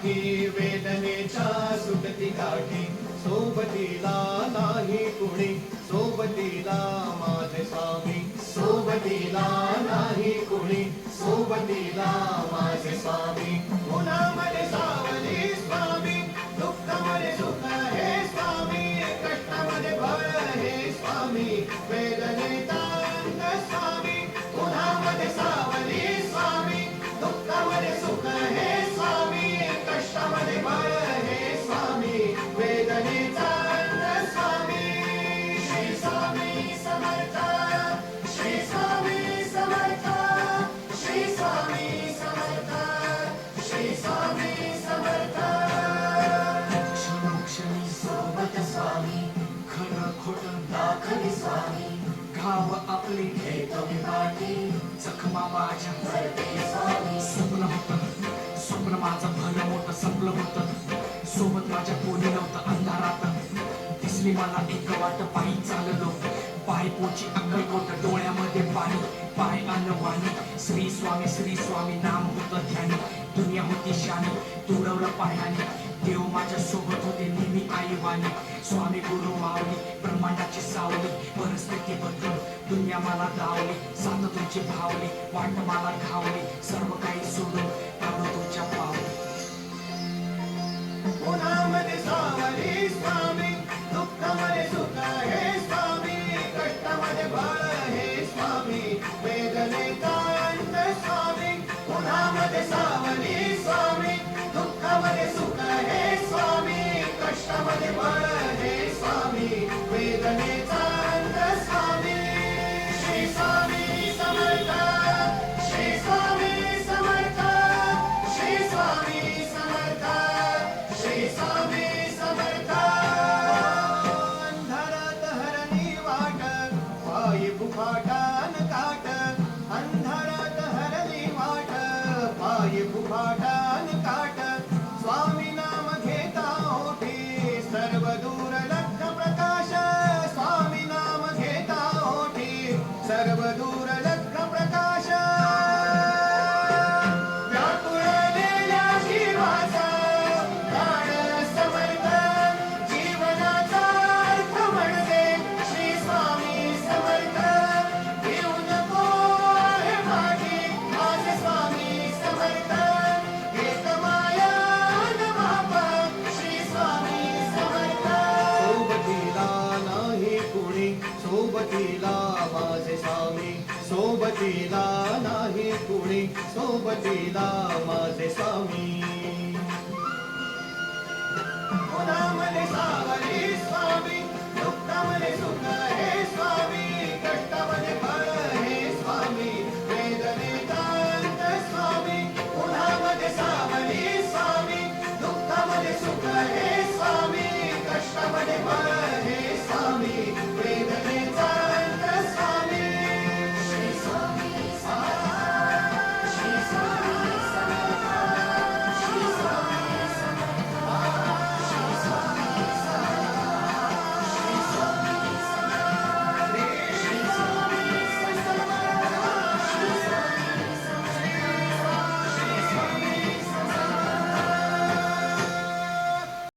पाठी वेदनेच्या सुटती गाठी सोबतीला नाही कुणी सोबतीला माझे स्वामी सोबतीला नाही कुणी सोबतीला माझे स्वामी उन्हामध्ये सावली स्वामी दुःखामध्ये सुख हे स्वामी कष्टामध्ये बळ हे स्वामी वेदनेचा अंत स्वामी उन्हामध्ये सावली स्वामी दुःखामध्ये सुख हे स्वामी कष्टामध्ये बळ हे स्वामी वेदनेचा अंत स्वामी श्री स्वामी समर्थ श्री स्वामी समर्थ श्री स्वामी समर्थ श्री स्वामी समर्थ क्षणोक्षणी सोबत स्वामी खरं खोटं दाखली स्वामी घाव आपले घेतो मी पाठी जखमा माझ्या भरते स्वामी स्वप्न माझं भलं मोठं संपलं होतं सोबत माझ्या कोणी नव्हतं अंधारात दिसली मला एक वाट पायी चाललो पाय पोची अक्कलकोट डोळ्यामध्ये पाणी पाय वाणी श्री स्वामी नाम होतं ध्यानी दुनिया होती शानी तुडवलं पायाने देव माझ्या सोबत होते नेहमी आईवानी स्वामी गुरु माऊली ब्रह्मांडाची सावली परिस्थिती बदलून दुनिया मला धावली साथ तुमची भावली वाट मला घावली सर्व काही सोडून आलो तुमच्या पावली उन्हामध्ये सावली स्वामी दुःखामध्ये सुख हे स्वामी कष्टामध्ये बळ हे स्वामी वेदनेचा अंत स्वामी उन्हामध्ये सावली स्वामी दुःखामध्ये सुख हे स्वामी कष्टामध्ये बळ हे स्वामी वेदनेचा अंत स्वामी श्री स्वामी समर्थ श्री स्वामी समर्थ श्री स्वामी समर्थ श्री स्वामी समर्थ अंधारात हरणी वाट पायी फुफाटान काट अंधारात हरणी वाट पायी फुफाटान काट स्वामी नाम घेता ओठी सर्व दूर लख प्रकाश स्वामी नाम घेता ओठी सर्व दूर लख प्रकाश व्याकुळलेल्या जीवाचा प्राण समर्थ जीवनाचा अर्थ म्हणजे श्री स्वामी समर्थ घेऊ नको आहे माझी माझे स्वामी समर्थ एक माया न माप श्री स्वामी समर्थ सोबतीला नाही कुणी सोबतीला माझे स्वामी सोबतीला नाही कुणी सोबतीला माझे स्वामी उन्हामध्ये सावली स्वामी दुःखामध्ये सुख